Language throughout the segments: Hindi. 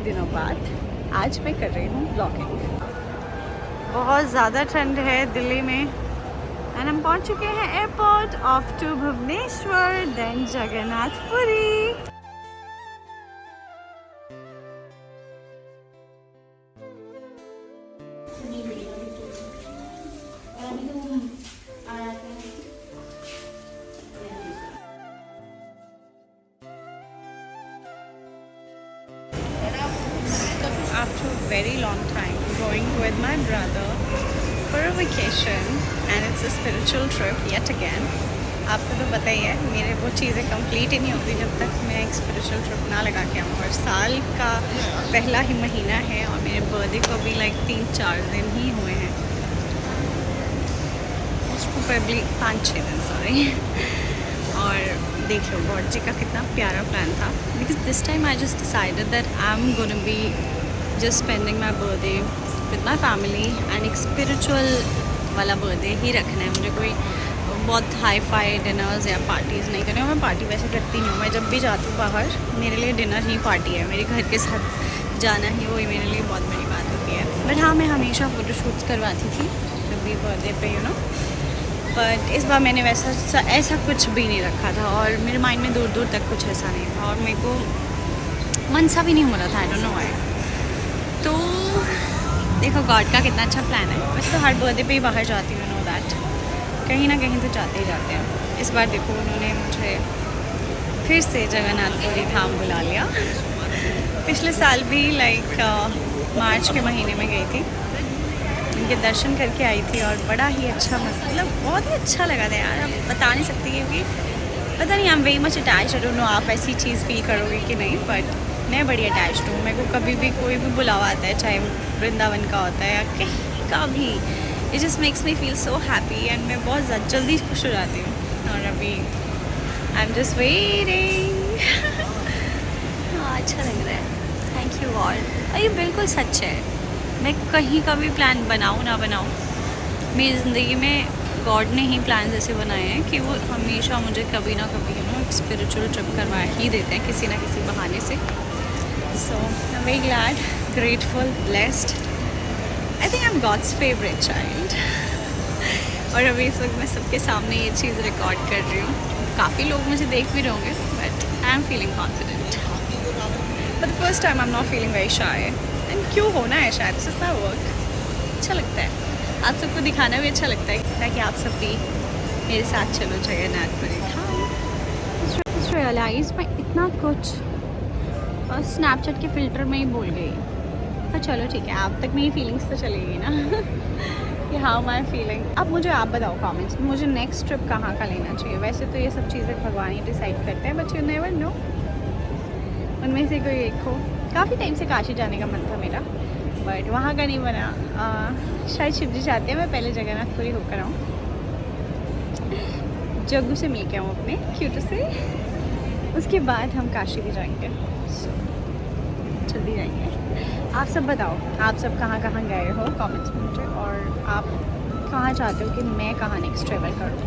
दिनों बाद आज मैं कर रही हूँ ब्लॉगिंग। बहुत ज़्यादा ठंड है दिल्ली में एंड हम पहुँच चुके हैं airport off to Bhubaneswar then Jagannathpuri. After a very long time going with my brother for a vacation and it's a spiritual trip yet again. आपको तो पता ही है मेरे वो चीज़ें कंप्लीट ही नहीं होती जब तक मैं एक स्पिरिचुअल ट्रिप ना लगा के आऊँ। और साल का पहला ही महीना है और मेरे बर्थडे को भी लाइक 3-4 दिन ही हुए हैं, प्रोबेबली 5-6 दिन सॉरी। और देख लो गॉड जी का कितना प्यारा प्लान था, because this time I just decided that I am gonna be just spending my birthday with my family and एक स्पिरिचुअल वाला बर्थडे ही रखना है मुझे। कोई बहुत हाई फाई डिनर्स या पार्टीज़ नहीं करनी। मैं पार्टी वैसे करती नहीं हूँ, मैं जब भी जाती हूँ बाहर मेरे लिए डिनर ही पार्टी है। मेरे घर के साथ जाना ही वही मेरे लिए बहुत बड़ी बात होती है। बट हाँ, मैं हमेशा फ़ोटोशूट्स करवाती थी जब भी बर्थडे पे यू नो, बट इस बार मैंने ऐसा कुछ भी नहीं रखा था और मेरे माइंड में दूर दूर तक कुछ ऐसा नहीं था और मेरे को मन सा भी नहीं हो रहा था, आई डोंट नो व्हाई। तो देखो गॉड का कितना अच्छा प्लान है। वैसे तो हर बर्थडे पे ही बाहर जाती हूँ, नो दैट, कहीं ना कहीं तो जाते ही जाते हैं। इस बार देखो उन्होंने मुझे फिर से जगन्नाथपुरी धाम बुला लिया। पिछले साल भी लाइक मार्च के महीने में गई थी, उनके दर्शन करके आई थी और बड़ा ही अच्छा मतलब बहुत ही अच्छा लगा था यार। अब बता नहीं सकती क्योंकि पता नहीं आई am very much attached. I don't know आप ऐसी चीज़ फील करोगे कि नहीं, बट मैं बड़ी अटैच्ड हूँ। मेरे को कभी भी कोई भी बुलावा आता है, चाहे वृंदावन का होता है या कहीं का भी, it just makes me feel so happy and मैं बहुत ज़्यादा जल्दी खुश हो जाती हूँ। और अभी आई एम जस्ट वेटिंग। हाँ अच्छा लग रहा है, थैंक यू गॉड। और ये बिल्कुल सच है, मैं कहीं का भी प्लान बनाऊँ ना बनाऊँ, मेरी ज़िंदगी में गॉड ने ही प्लान ऐसे बनाए हैं कि वो हमेशा मुझे कभी ना कभी यू नो एक स्पिरिचुअल ट्रिप करवा ही देते हैं किसी ना किसी बहाने से। So I am very glad, grateful, blessed. I think I am god's favourite child. और अभी इस वक्त मैं सबके सामने ये चीज़ रिकॉर्ड कर रही हूँ। काफ़ी लोग मुझे देख भी रहे होंगे but I am feeling confident. But the first time I am not feeling very shy. And क्यों होना है शायद, दिस इज माय वर्क। अच्छा लगता है, आप सबको दिखाना भी अच्छा लगता है ताकि आप सब भी मेरे साथ चलो जगन्नाथपुरी धाम। रियलाइज मैं इतना कुछ और स्नैपचैट के फ़िल्टर में ही बोल गई, पर चलो ठीक है, आप तक मेरी फीलिंग्स तो चलेगी ना कि हाउ माई फीलिंग। अब मुझे आप बताओ कमेंट्स में मुझे नेक्स्ट ट्रिप कहाँ का लेना चाहिए। वैसे तो ये सब चीज़ें भगवान ही डिसाइड करते हैं, बट यू नेवर नो, उनमें से कोई एक हो। काफ़ी टाइम से काशी जाने का मन था मेरा, बट वहाँ का नहीं बना। शायद शिव जी चाहते हैं मैं पहले जगन्नाथपुरी होकर आऊँ, जग्गू से मिल के आऊँ अपने क्यूट से, उसके बाद हम काशी भी जाएंगे। जल्दी जाएंगे। आप सब बताओ, आप सब कहाँ कहाँ गए हो कमेंट्स में मुझे, और आप कहाँ चाहते हो कि मैं कहाँ नेक्स्ट ट्रैवल करूँ,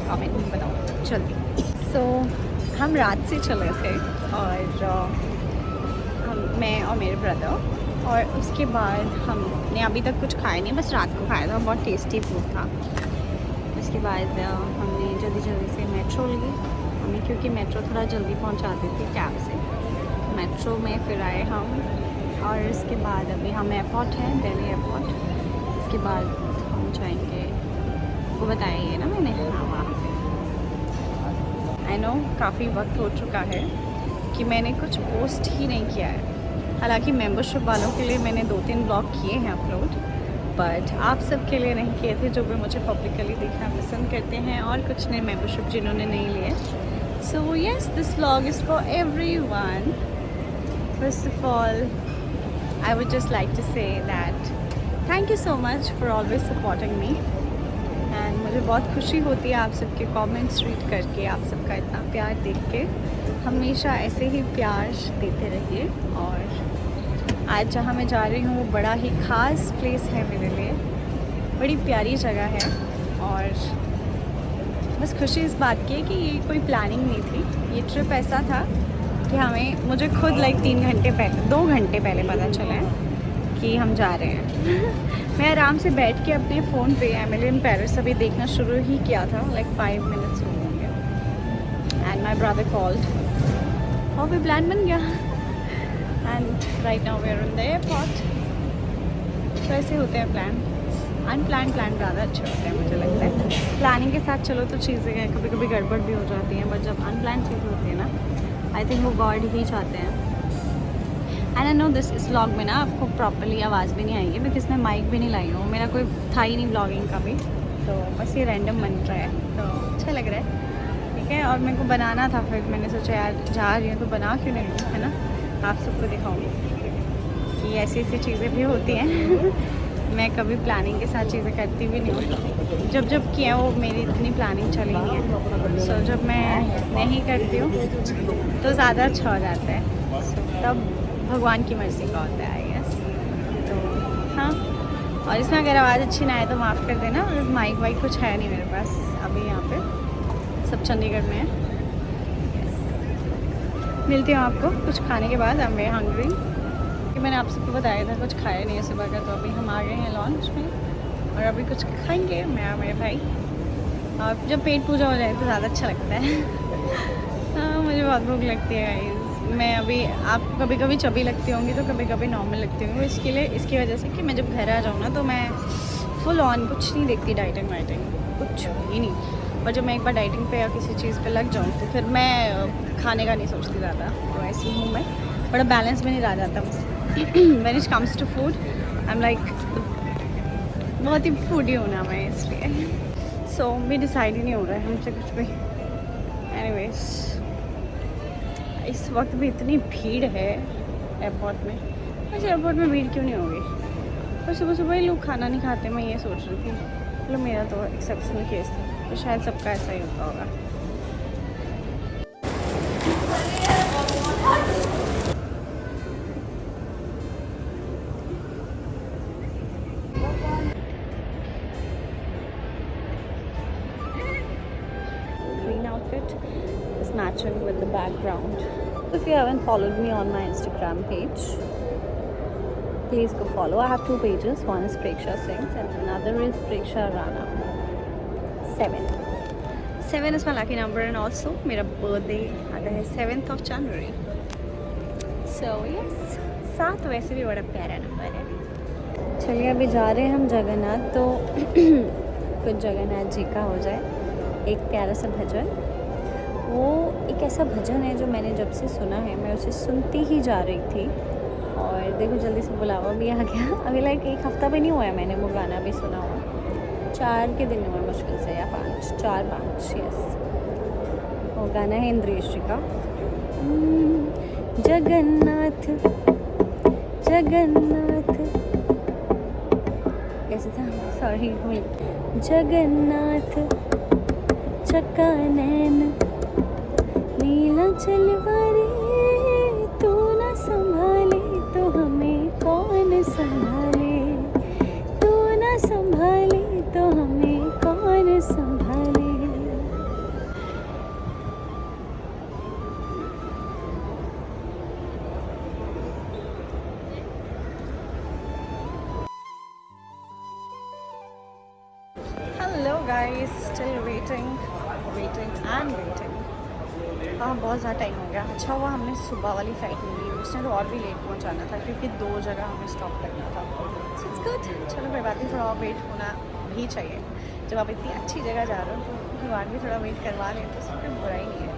कमेंट में बताओ जल्दी। सो हम रात से चले थे और मैं और मेरे ब्रदर, और उसके बाद हमने अभी तक कुछ खाया नहीं, बस रात को खाया था, बहुत टेस्टी फूड था। उसके बाद हमने जल्दी जल्दी से मेट्रो ली हमें, क्योंकि मेट्रो थोड़ा जल्दी पहुंचा देती कैब से। मेट्रो में फिर आए हम, और उसके बाद अभी हम एयरपोर्ट हैं, दिल्ली एयरपोर्ट। उसके बाद हम जाएंगे, वो बताया ही है ना मैंने, हाँ वहाँ। आई नो काफ़ी वक्त हो चुका है कि मैंने कुछ पोस्ट ही नहीं किया है। हालांकि मेंबरशिप वालों के लिए मैंने 2-3 ब्लॉग किए हैं अपलोड, बट आप सब के लिए नहीं किए थे जो भी मुझे पब्लिकली देखना पसंद करते हैं, और कुछ ने मेंबरशिप जिन्होंने नहीं लिए। So yes, this vlog is for everyone. First of all I would just like to say that thank you so much for always supporting me, and मुझे बहुत खुशी होती है आप सबके कमेंट्स रीड करके, आप सबका इतना प्यार देख के। हमेशा ऐसे ही प्यार देते रहिए। और आज जहाँ मैं जा रही हूँ वो बड़ा ही ख़ास प्लेस है मेरे लिए, बड़ी प्यारी जगह है, और बस खुशी इस बात की है कि ये कोई प्लानिंग नहीं थी। ये ट्रिप ऐसा था कि हमें मुझे खुद लाइक 3 घंटे पहले 2 घंटे पहले पता चला है कि हम जा रहे हैं। मैं आराम से बैठ के अपने फ़ोन पे एमिली इन पेरिस अभी देखना शुरू ही किया था, लाइक 5 मिनट्स हो होंगे। एंड माई ब्रदर कॉल्ड और भी प्लान बन गया and right now we are in the airport. तो ऐसे होते हैं प्लान, अनप्लान प्लान ज़्यादा अच्छे होते हैं मुझे लगता है। प्लानिंग के साथ चलो तो चीज़ें कभी कभी गड़बड़ भी हो जाती हैं, बट जब अनप्लान चीज़ें होती है ना, आई थिंक वो गॉड ही चाहते हैं। एंड आई नो दिस इस व्लॉग में ना आपको प्रॉपरली आवाज़ भी नहीं आएगी बिकॉज मैं माइक भी नहीं लाई हूँ, मेरा कोई था ही नहीं ब्लॉगिंग का भी, तो बस ये रैंडम बन रहा है तो अच्छा लग रहा है, ठीक है। और मेरे को बनाना था, फिर मैंने सोचा यार जा रही हूँ तो बना क्यों नहीं लूँ, है ना, आप सबको दिखाऊँगी कि ऐसी ऐसी चीज़ें भी होती हैं। मैं कभी प्लानिंग के साथ चीज़ें करती भी नहीं हूँ, जब जब किया वो मेरी इतनी प्लानिंग चली नहीं है। सो जब मैं नहीं करती हूँ तो ज़्यादा अच्छा हो जाता है, तब भगवान की मर्ज़ी का होता है आई गेस। तो हाँ, और इसमें अगर आवाज़ अच्छी ना आए तो माफ़ कर देना, माइक वाइक कुछ है नहीं मेरे पास अभी, यहाँ पे सब चंडीगढ़ में है। यस, मिलती हूँ आपको कुछ खाने के बाद। अब मैं हंग्री, कि मैंने आप सबको बताया था कुछ खाया नहीं है सुबह का, तो अभी हम आ गए हैं लॉन्च में और अभी कुछ खाएंगे मैं और मेरे भाई। और जब पेट पूजा हो जाए तो ज़्यादा अच्छा लगता है। हाँ, मुझे बहुत भूख लगती है गाइस। मैं अभी, आपको कभी कभी चबी लगती होंगी तो कभी कभी नॉर्मल लगती होंगी, इसके लिए इसकी वजह से कि मैं जब घर आ जाऊँ ना तो मैं फुल ऑन कुछ नहीं देखती, डाइटिंग वाइटिंग कुछ भी नहीं। और जब मैं एक बार डाइटिंग पे या किसी चीज़ पे लग जाऊँ तो फिर मैं खाने का नहीं सोचती ज़्यादा, तो ऐसी हूँ मैं, बड़ा बैलेंस में नहीं रह जाता मुझसे। When it comes to food, I'm like बहुत ही फूडी हूँ ना मैं, इसलिए सो भी डिसाइड ही नहीं हो रहा है हमसे कुछ भी। एनीवेज, इस वक्त भी इतनी भीड़ है एयरपोर्ट में। अच्छा, एयरपोर्ट में भीड़ क्यों नहीं होगी? और सुबह सुबह ही लोग खाना नहीं खाते, मैं ये सोच रही थी। मतलब मेरा तो एक्सेप्शनल केस था, तो शायद सबका ऐसा ही होता होगा। Outfit is matching with the background. So if you haven't followed me on my Instagram page, please go follow. I have 2 pages. One is Preksha Sings and another is Preksha Rana. 7 is my lucky number, and also मेरा birthday आता है 7th of January. So yes, 7 वैसे भी बड़ा प्यारा नंबर है। चलिए अभी जा रहे हैं हम जगन्नाथ, तो कुछ जगन्नाथ जी का हो जाए एक प्यारा सा भजन। वो एक ऐसा भजन है जो मैंने जब से सुना है मैं उसे सुनती ही जा रही थी, और देखो जल्दी से बुलावा भी आ गया। अभी लाइक 1 हफ़्ता भी नहीं हुआ है मैंने वो गाना भी सुना हुआ, 4 के दिन हुआ मुश्किल से, या 4-5 यस। वो गाना है इंद्रेश जी का, जगन्नाथ जगन्नाथ, कैसे था, सॉरी, जगन्नाथ चक्का नैन नीलाचल वारे, तू ना संभाले तो हमें कौन संभाले, तू ना संभाले तो हमें कौन संभाले। Hello guys, still waiting and waiting. हाँ, बहुत ज़्यादा टाइम हो गया। अच्छा हुआ हमने सुबह वाली फ़्लाइट नहीं ली, उसने तो और भी लेट पहुंचाना था क्योंकि 2 जगह हमें स्टॉप करना था। सो इट्स गुड, चलो कोई बात नहीं, थोड़ा और वेट होना भी चाहिए। जब आप इतनी अच्छी जगह जा रहे हो तो भगवान भी थोड़ा वेट करवा लें तो उसमें कोई बुरा ही नहीं है।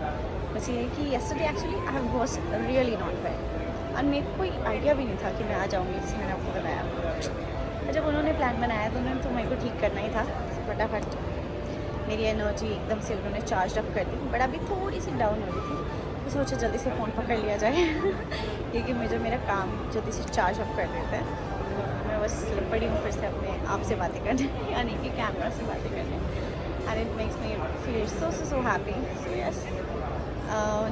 बस ये है कि yesterday actually I was really not well, और मेरे को कोई आइडिया भी नहीं था कि मैं आ जाऊँगी, जिससे मैंने आपको बताया। जब उन्होंने प्लान बनाया तो उन्होंने तो मेरे को ठीक करना ही था फटाफट। मेरी एनर्जी एकदम से उन्होंने चार्ज अप कर दी, बट अभी थोड़ी सी डाउन हो रही थी, तो सोचा जल्दी से फ़ोन पकड़ लिया जाए क्योंकि मुझे मेरा काम जल्दी से चार्ज अप कर देता है। मैं बस पड़ी हूँ फिर से अपने आप से बातें करने, यानी कि कैमरा से बातें करने, and it makes me feel so happy. So yes,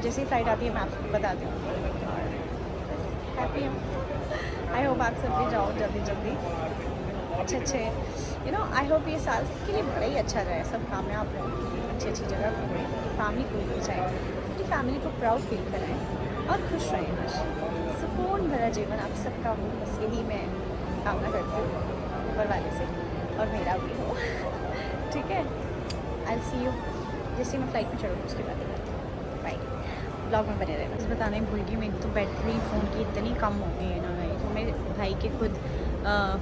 जैसे ही फ़्लाइट आती है मैं आपको बताती हूँ, और हैप्पी हूँ। आई होप आप सब भी जाओ जल्दी अच्छे यू नो। आई होप ये साल के लिए बड़ा ही अच्छा जाए, सब कामयाब रहें, अच्छी जगह घूमें, फैमिली को लेकर जाएँ, अपनी फैमिली को प्राउड फील कराएँ। और खुश रहें बस। सुकून भरा जीवन आप सबका हो, बस यही मैं कामना करती हूँ ऊपर वाले से, और मेरा भी हो। ठीक है, आई सी यू जैसे मैं फ्लाइट में चढ़ूँ उसके बाद बाय। ब्लॉग में बने रहना। बस बताना ही भूल गई, मेरी तो बैटरी फ़ोन की इतनी कम हो गई है ना भाई, तो मेरे भाई के खुद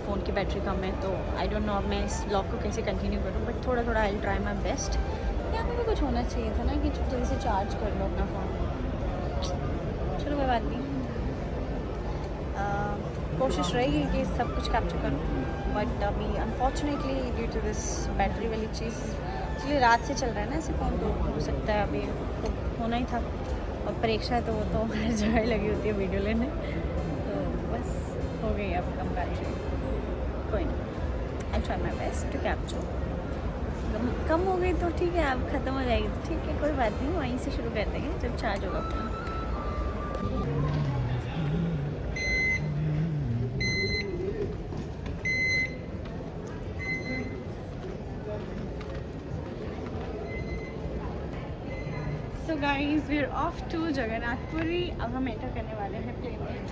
फ़ोन की बैटरी कम है, तो आई डोंट नो अब मैं इस ब्लॉग को कैसे कंटिन्यू करूँ, बट थोड़ा थोड़ा आई ट्राई माई बेस्ट। यहाँ पे भी कुछ होना चाहिए था ना कि जल्दी से चार्ज कर लो अपना फ़ोन। चलो कोई बात नहीं, कोशिश रहेगी कि सब कुछ कैप्चर करूँ, बट अभी unfortunately due to this battery वाली चीज़, इसलिए रात से चल रहा है ना ऐसे फ़ोन, तो हो सकता है अभी तो होना ही था। और परीक्षा है तो वो तो हर जगह ही लगी होती है वीडियो लेने, तो बस हो गई अब कम बैटरी। कोई नहीं, I try my best to capture. कम हो गई तो ठीक है, अब ख़त्म हो जाएगी तो ठीक है, कोई बात नहीं, वहीं से शुरू करते हैं जब चार्ज होगा अपना। So guys we are off to Jagannathpuri. अब हम एंटर करने वाले हैं प्लेन में, एंड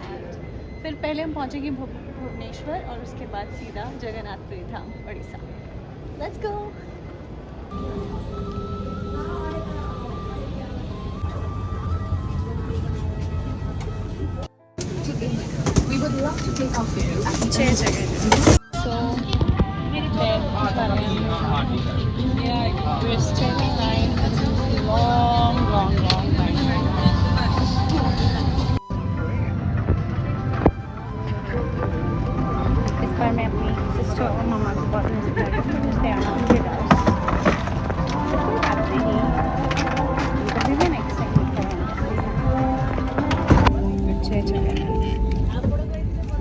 फिर पहले हम पहुंचेंगे भुवनेश्वर और उसके बाद सीधा Jagannathpuri Dham Orissa. Let's go. We would love to take our photo at the end. So we're standing in line. It's a long line. इस बार मैं अपनी सिस्टर और मामा को बहुत मिस कर रही हूँ, जिससे आना मुझे डांस कभी भी नेक्स्ट टाइम अच्छे जगह।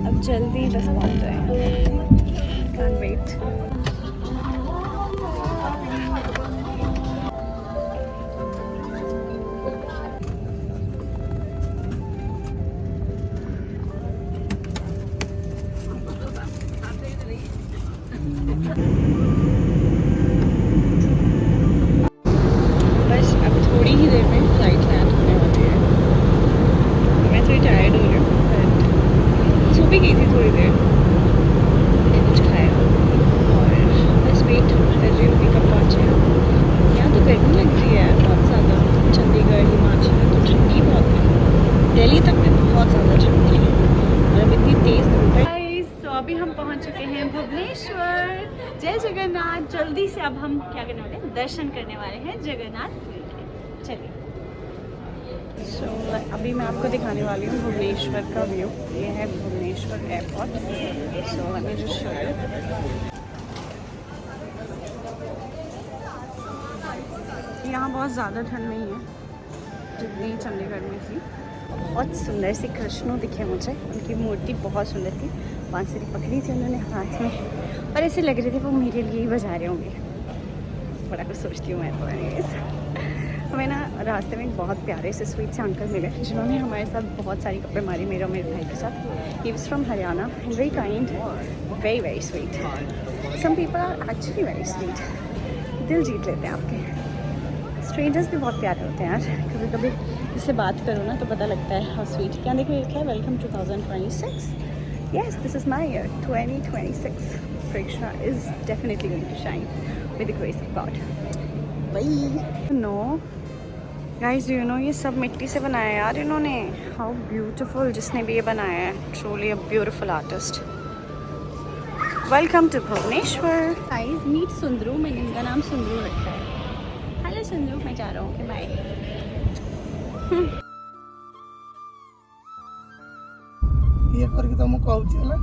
अब जल्दी बस पहुँच जाएंगे, can't wait. बस अब थोड़ी ही देर में फ्लाइट लैंड होने वाली है। मैं थोड़ी टायर्ड हो रही हूँ, बट सो भी गई थी थोड़ी देर, कुछ खाया और बस वेट कर रही हूँ कब पहुँचे। यहाँ तो गर्मी लग रही है बहुत ज़्यादा, चंडीगढ़ हिमाचल में तो ठंडी बहुत है, दिल्ली तक में बहुत ज़्यादा ठंडी है और अब इतनी तेज़ धूप है। तो अभी हम पहुँच चुके हैं भुवनेश्वर। जय जगन्नाथ। जल्दी से अब हम क्या करने वाले हैं, दर्शन करने वाले हैं जगन्नाथपुरी के। चलिए। सो अभी मैं आपको दिखाने वाली हूँ भुवनेश्वर का व्यू। ये है Bhubaneswar airport. So let me just show you. यहाँ बहुत ज़्यादा ठंड नहीं है जितनी चंडीगढ़ में थी। बहुत सुंदर सी कृष्ण दिखे मुझे, उनकी मूर्ति बहुत सुंदर थी, बांसुरी पकड़ी थी उन्होंने हाथ में और ऐसे लग रहे थे वो मेरे लिए ही बजा रहे होंगे। बड़ा कुछ सोचती हूँ मैं तो। हमें ना रास्ते में बहुत प्यारे से स्वीट से अंकल मिले जिन्होंने हमारे साथ बहुत सारी कपड़े मारी, मेरे और मेरे भाई के साथ। He was from Haryana and very kind, very very sweet. Some people are actually very sweet, दिल जीत लेते हैं आपके। स्ट्रेंजर्स भी बहुत प्यारे होते हैं यार, कभी कभी इससे बात करो ना तो पता लगता है हाउ स्वीट। क्या देखो लिखा है, welcome 2026। Yes, this is my year, 2026. Preksha is definitely going to shine with the grace of God. Bye. No, guys, do you know ये सब मिट्टी से बनाया है यार इन्होंने। How beautiful, जिसने भी ये बनाया है, truly a beautiful artist. Welcome to Bhubaneswar. Guys, meet सुंदरू। मैंने इनका नाम सुंदरू रखा है। हेलो सुंदरू, मैं जा रहा हूँ, ओके बाय। ये करके तो मैं कहूँ चला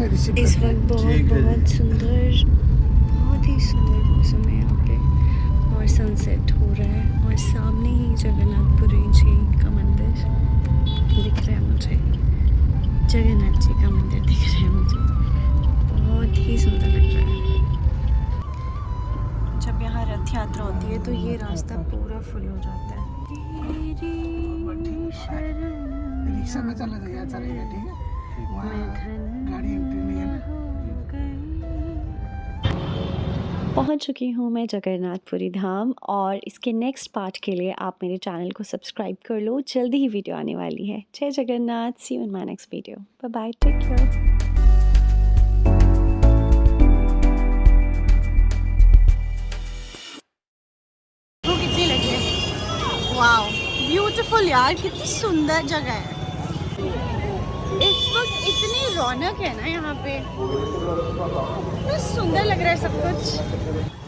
इस वक्त बहुत सुंदर, बहुत ही सुंदर मौसम है यहाँ पे और सनसेट हो रहा है और सामने ही जगन्नाथपुरी जी का मंदिर दिख रहा है मुझे। जगन्नाथ जी का मंदिर दिख रहा है मुझे, बहुत ही सुंदर लग रहा है। जब यहाँ रथ यात्रा होती है तो ये रास्ता पूरा फुल हो जाता है। रिक्शा में चला जाएगा, चलेगा ठीक है, वहाँ गाड़ी एंट्री नहीं है ना। पहुंच चुकी हूं मैं जगन्नाथपुरी धाम और इसके नेक्स्ट पार्ट के लिए आप मेरे चैनल को सब्सक्राइब कर लो। जल्दी ही वीडियो आने वाली है। जय Jagannath. See you in my next video. Bye bye. Take care. कितनी लगी है? वाओ, ब्यूटीफुल यार, कितनी सुंदर जगह है। इस वक्त इतनी रौनक है ना यहाँ पे, इतना सुंदर लग रहा है सब कुछ।